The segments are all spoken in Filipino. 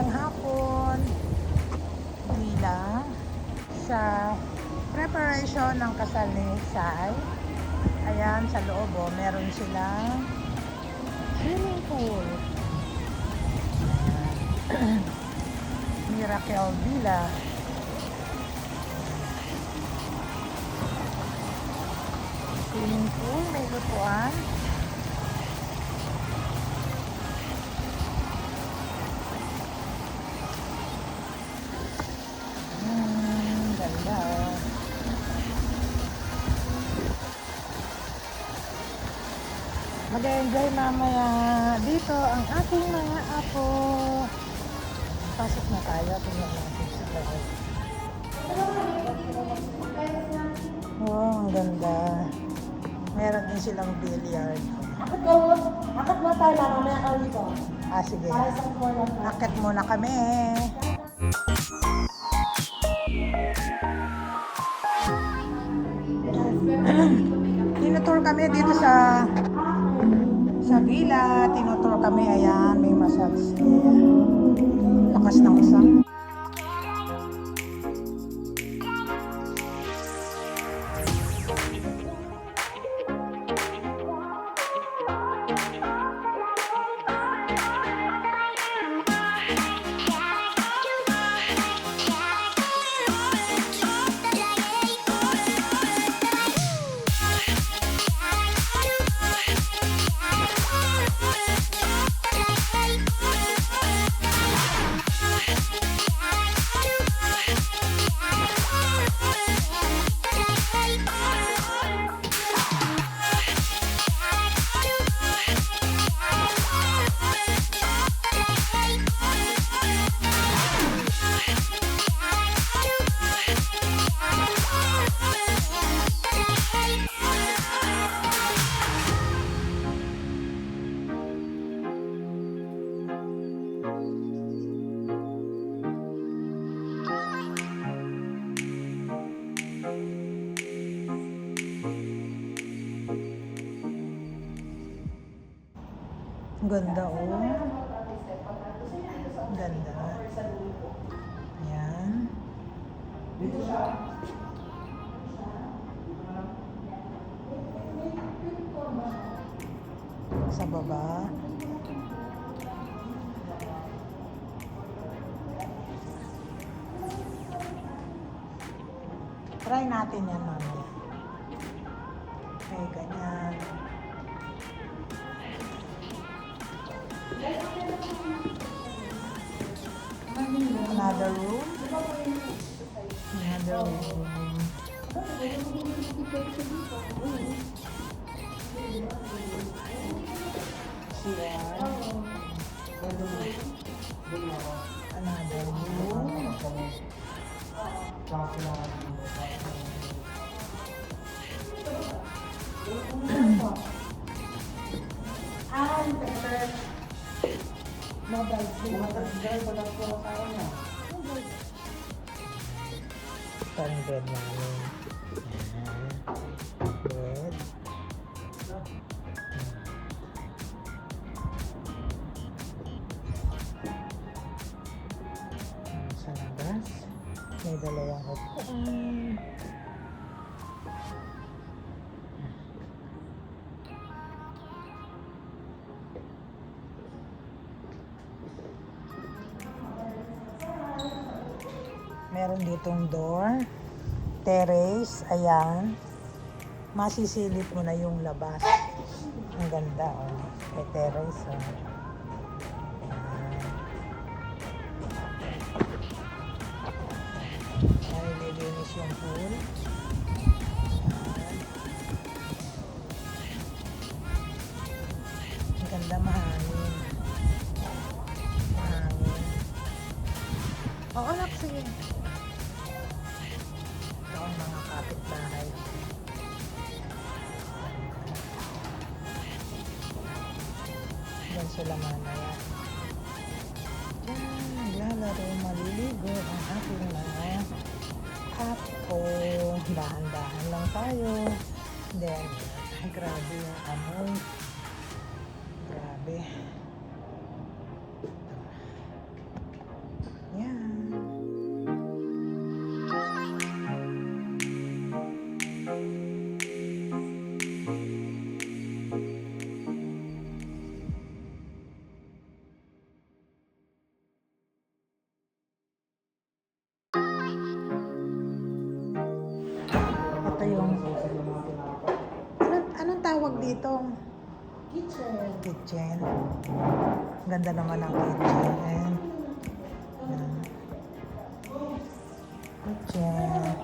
ngayong hapon bilang sa preparation ng kasal ni Sai. Ayan, sa loob meron silang swimming pool. Miracle Villa. Swimming pool, may lutuan. Ganda Mag-enjoy mamaya dito ang ating mga apo. Pasok na tayo, tingnan natin sa loob. Oh, ang ganda. Meron din silang billiard. Akit mo tayo lang, mamaya ka dito. Sige. Para sa floor lang. Akit muna kami. Tinutour kami dito sa villa. Tinutour kami. Ayan, may massage. Lakas ng usap. Ganda Ganda. Ayan. Sa baba. Try natin yan mamaya. Okay, ganyan. Another room. Another room. Another room. No brides. Ito ang bed namin. Bed. Sa labas, may dalawang upuan. Meron ditong door, terrace, ayan. Masisilip mo na yung labas. Ang ganda, may terrace, Ayan. Ay, nilinis yung pool. Ayan. Ang ganda, mahangin. Mahangin. Oo, nak, sige. Mga kapitbahay. Diyan sila mamaya. Diyan, naglalaro, maliligo ang aking mga apo. Dahan-dahan lang tayo. Then, grabe yung amoy. Grabe. tawag dito? Kitchen. Kitchen. Ganda naman ang kitchen. Yan. Kitchen.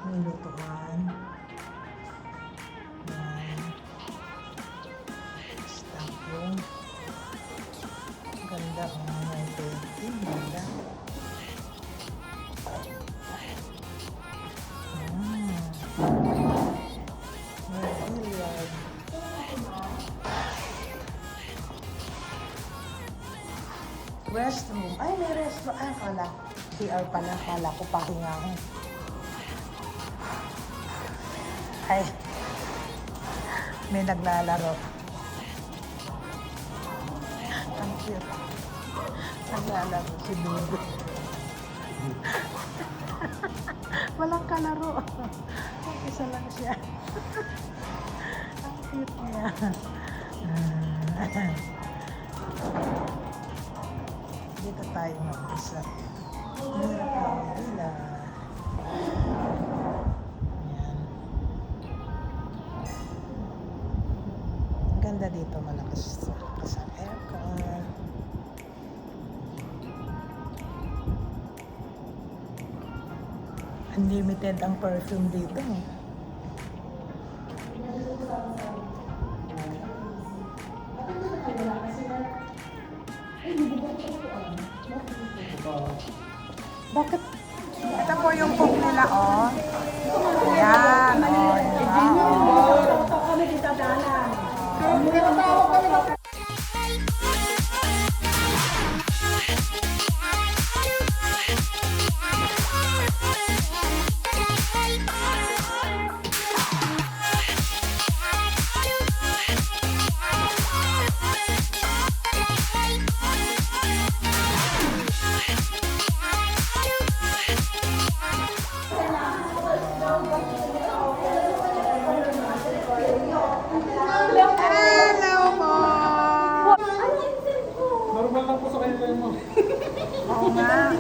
May lutuan. Yan. Staff room. Ganda ang may painting. Ganda. May billiard. Restroom. Ay, may restroom. Ay, kala. CR pala. Kala ko pahingahan. Ay. May naglalaro. Ang cute. Naglalaro si Dudu. Walang kalaro. Isa lang siya. Ang cute niya. Dito tayo mag-isa. Meron ang villa. Ayan. Ganda dito, malakas ang aircon. Unlimited ang perfume dito. Bakit? Ito po yung cook nila, oh. Yan, oh, diba? Kami dito dalan. Hello po! Normal lang po sa kanila mo. Oo nga.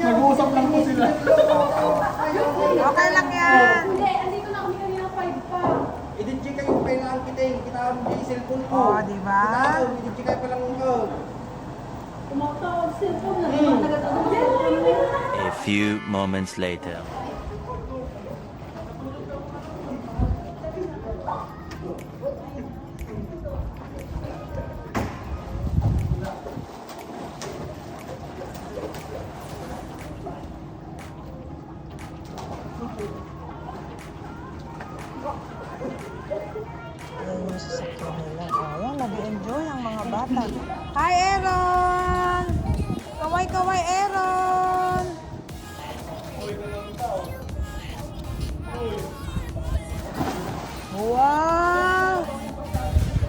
Nag-uusap lang po sila. Okay lang yan. Hindi, andito na kami kanina 5 pa. I-DJ kayo kailangan kita eh. Kita mo yung cellphone ko. Oo, di ba? Kita mo, i-DJ kayo pa lang ko. Tumatawag cellphone na. Nagatawag. A few moments later. Ayan yung sasakyan nila. Ayan, nag-enjoy ang mga bata. Hi, Aaron! Kaway-kaway, Aaron! Wow!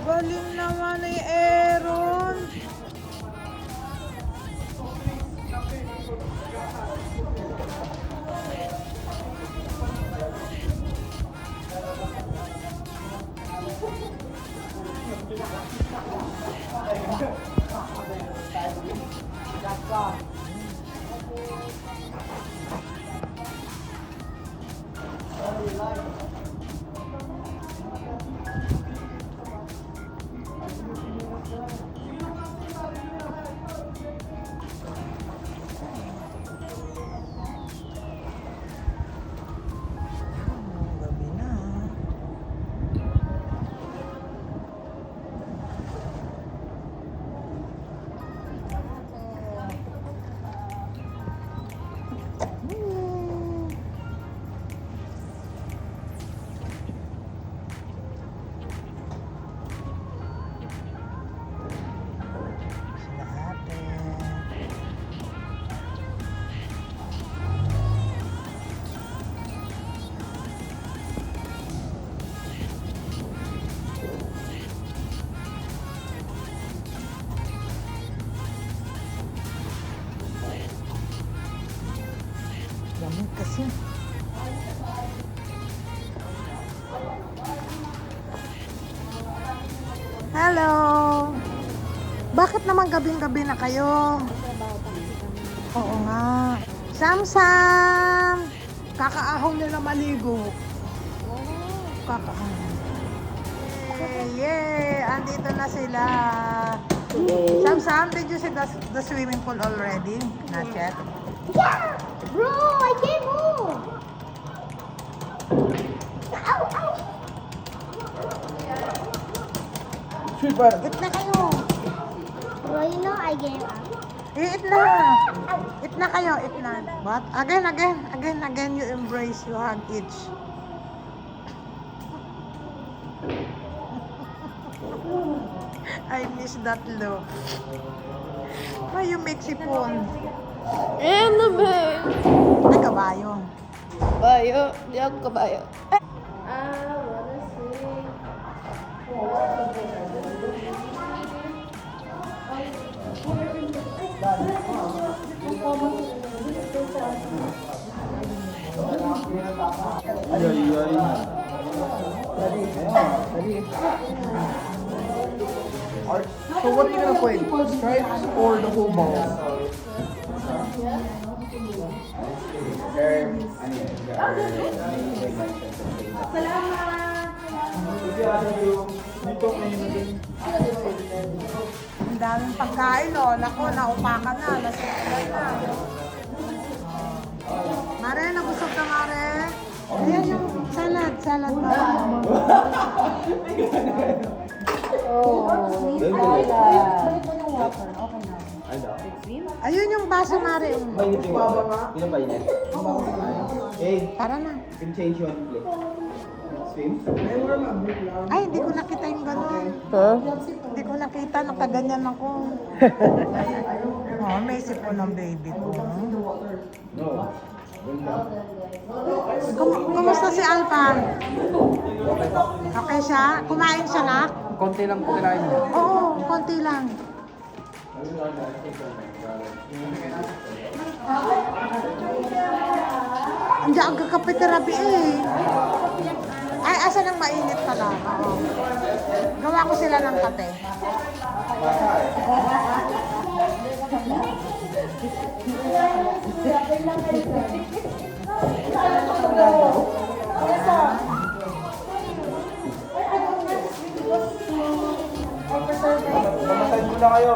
Galing naman ni Aaron! Gabi na. Sila ate. Lamig kasi. Hello! Bakit naman gabing-gabi na kayo? Oo nga. Sam-Sam! Kakaahon nila maligo. Kakaahon. Yay! Andito na sila. Sam, did you see the swimming pool already? Not yet. Yeah! Bro, I came home! Ow, ow! Sweeper. Eat na kayo. Bro, you know I gave up. Eat na. Eat na kayo. Eat na. What? Again, you embrace. You hug each. I miss that look. Why you make sipon? Ano ba? Ay, kabayo. Bayo. Di ako kabayo. Ay, ay, ay. So what are you gonna play? Stripes or the whole ball? Ang daming pagkain, oh. Naku, naupakan na. Nasimulan na. Mare, nabusog ka, Mare. Ayan yung salad. Salad ba? Ayun yung baso, Mare. Hey, Tara na. can change you want to play? Swim? Ay, hindi ko nakita yung gano'n. Hindi ko nakita. Nakaganyan ako. Oh, may sipon ng baby ko. No. Kumusta si Alpan? Okay siya? Kumain siya na? Konti lang po kinain niya. Oo, konti lang. Hindi ang kakapiterapi eh. Ay, asa nang mainit pala. Oo. Gawa ko sila ng kape. Mamasay muna kayo.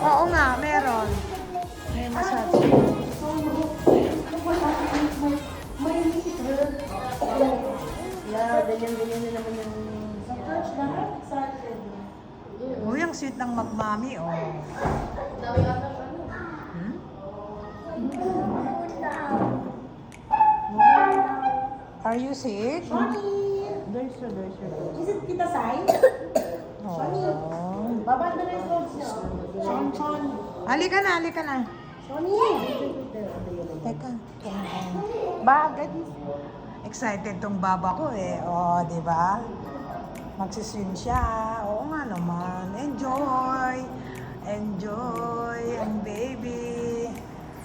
Oo nga, meron. May massage. Uy, ang sweet ng magmami, oh. Hmm? Are you sick? There's you. Is it kita sign? Oh. Baba na rin clothes niya. Sean. Halika na. Sonny! Teka. Bagay. Excited tong baba ko eh. Oh, di ba? Magsiswim siya. Oo nga naman. Enjoy ang baby.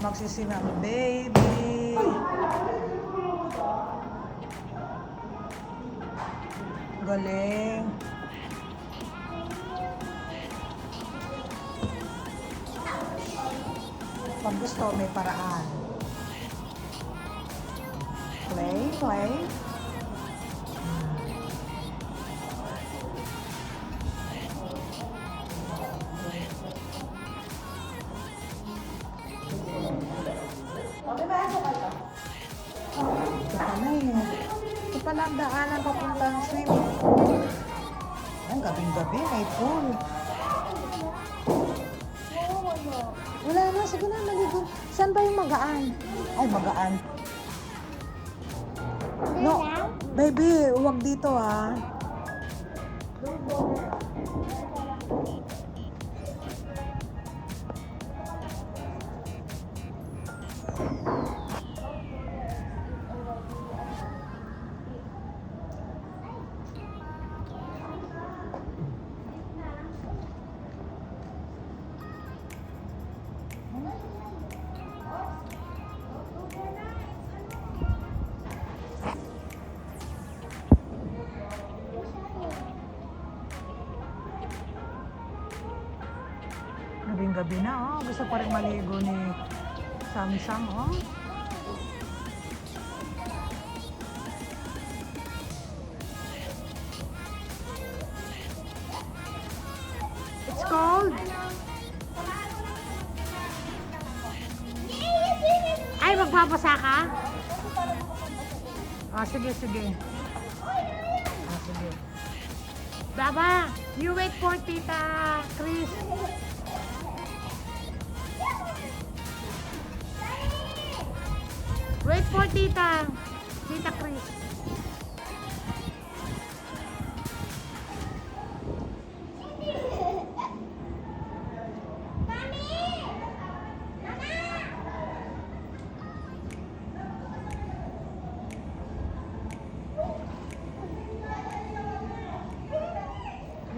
Magsiswim ang baby. Galing. Pag gusto, may paraan. Play. Saka na eh. Ito pala ang daanan papuntang swimming pool. Ang gabing-gabi, may pool. Wala na, sige na, maligo. Saan ba yung magaan? Ay, magaan. No, baby, huwag dito ah. Gabing-gabi na, oh. Gusto pa rin maligo ni Samsung, oh. It's cold. Ay, magbabasa ka? Ah, sige, sige. Ah, sige. Baba, you wait for Tita Chris. Wait for Tita Chris.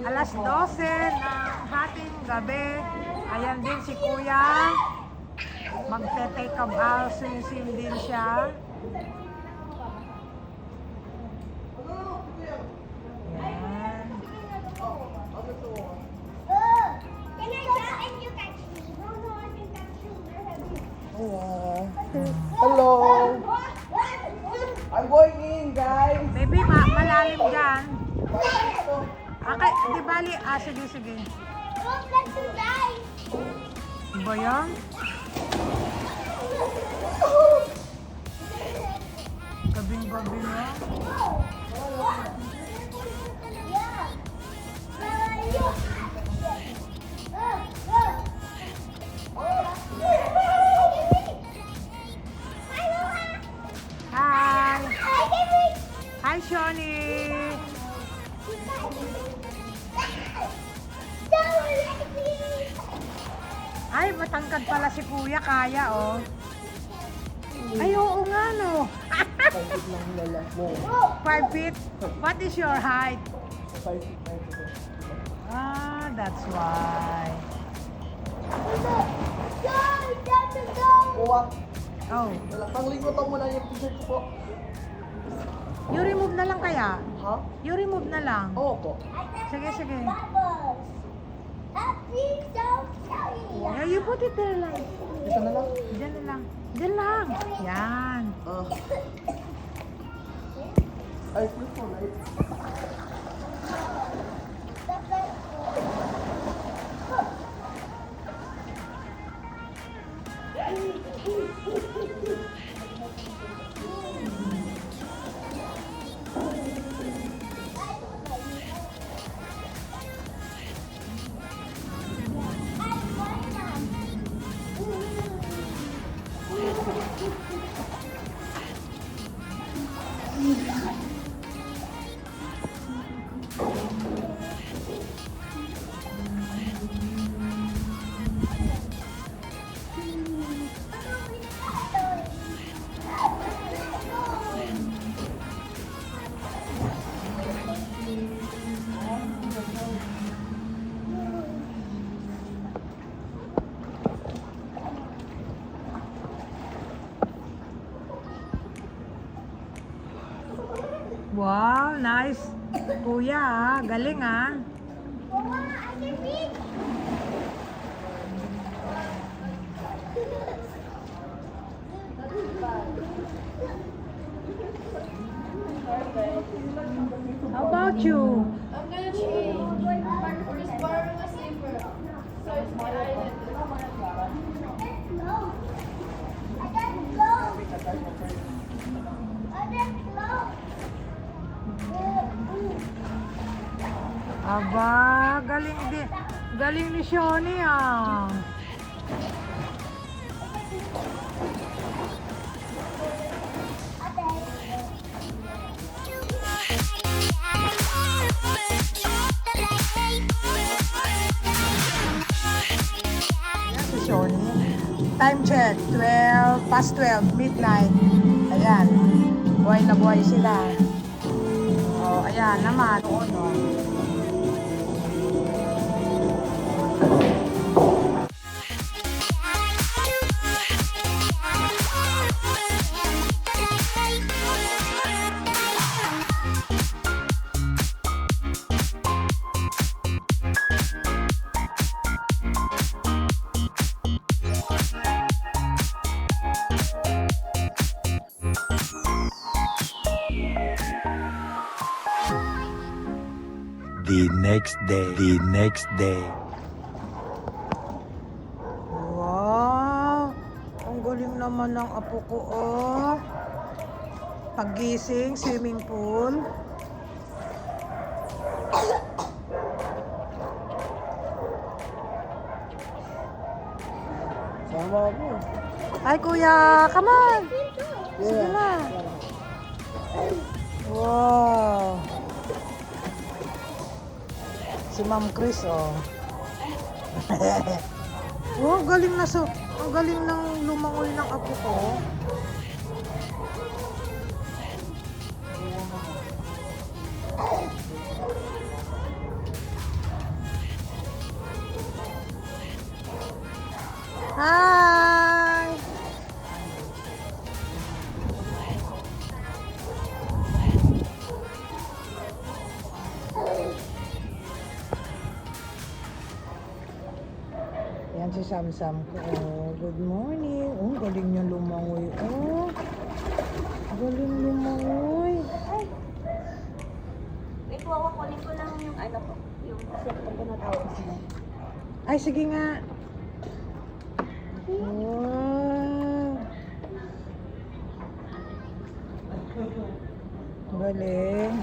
Alas 12 ng hating gabi. Ayan din si Kuya. Magte-take of out. Sim din siya. Ayan. Oh. Hello. I'm going in, guys. Baby, malalim dyan. Okay, di bali. Ah, sige, sige. Ba yan? Gabing-gabi na. Hi! Hi, Shoni! Ay, matangkad pala si Kuya, kaya, oh. Ay, oo nga, no. 5 lang lala mo. 5 feet? What is your height? 5 feet. Ah, that's why. Kuha. Oh, Panglimutan mo na yung t-shirt po. you remove na lang kaya? Ha? You remove na lang. Oo po. Sige, sige. Yeah, you put it there lang. Ito na lang. Diyan na lang. Diyan lang. Yan. Ay, flip po, right? Wow, nice. Kuya, ah. Galing, ah. How about you? I'm gonna change. Just borrow a slipper. So it's my island. Aba, galing din. Galing ni Shoni, ah. Yan si Shoni. Time check, 12, past 12, midnight. Ayan. Buhay na buhay sila. Oh, ayan naman. Oo, no. next day. The next day. Wow! Ang galing naman ng apo ko, oh. Paggising, swimming pool. Sama ako. Hi, kuya! Come on! Sige na. Wow! Si Ma'am Chris, oh. Oh, galing na so. Ang galing ng lumangoy ng apo ko. Hi! Yan si Samsam ko. Oh, good morning. Oh, galing niya lumangoy. Oh, galing lumangoy. Wait, kunin ko lang yung ano ko. Yung cellphone ko na tawag sila. Ay, sige nga. Wow. Galing.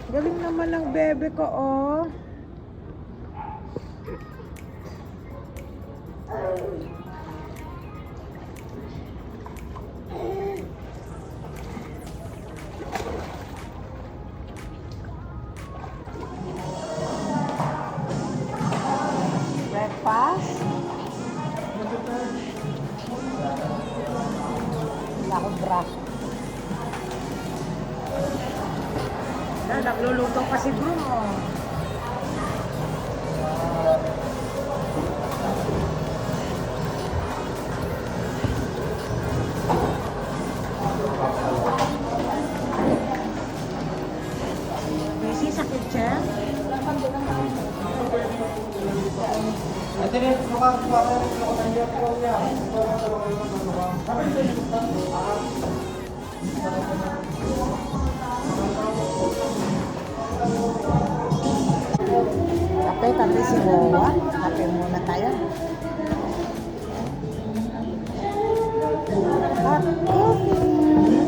Galing naman ng bebe ko, oh. Breakfast. Wala akong brush. Nagluluto pa si Bruno. Busy sa kitchen? Ate rin, makakuha ka rin ako ng job ko niya. Kape si Wawa. Kape muna tayo. Hot coffee.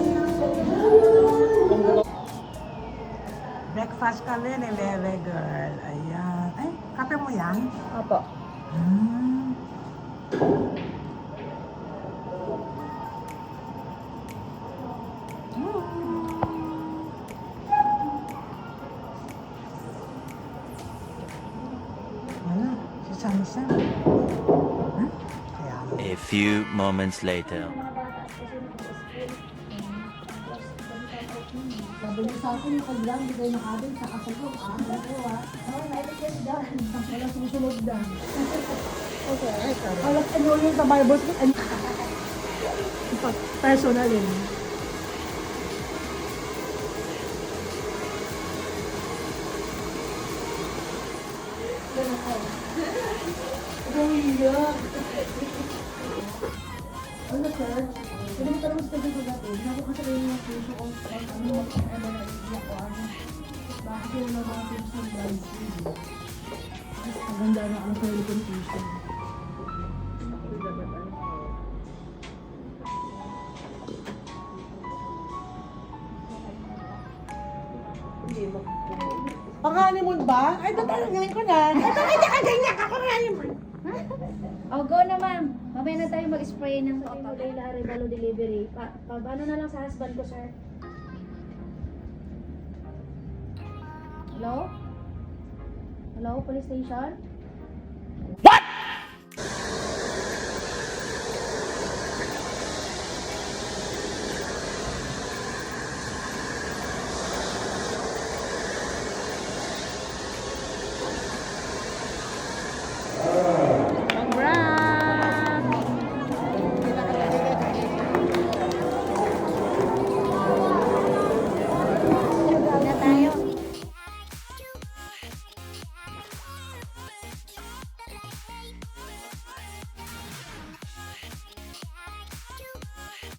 Breakfast kami ni Bebe Girl. Ayan. Ay, kape mo yan? Opo. Hmm. Ano? Si Samsam. Hmm? Kaya ano? A few moments later. Sabi niyo sa akin, nakaglang, hindi kayo nakabin sa kasalong. Ano ko, oh, naitigyan dyan. Wala susunod dyan. Okay. Alam ko yun sa Bible school. Personal yun. Ano, sir? Pwede mo talagang sabi ko dati, hindi ako kasi rin yung puso ko ano mag-ano na iiyak ko ano. Bakit yung mga tips ng bridesmaid? Mas maganda na ang sarili kong tuition. Pang-honeymoon ba? Ay, tatanungin ko na. Ganyan ako honeymoon. Oh, go na ma'am. Mamaya na tayo mag-spray ng Pamela Arevalo delivery. Ano na lang sa husband ko, sir. Hello? Hello, police station?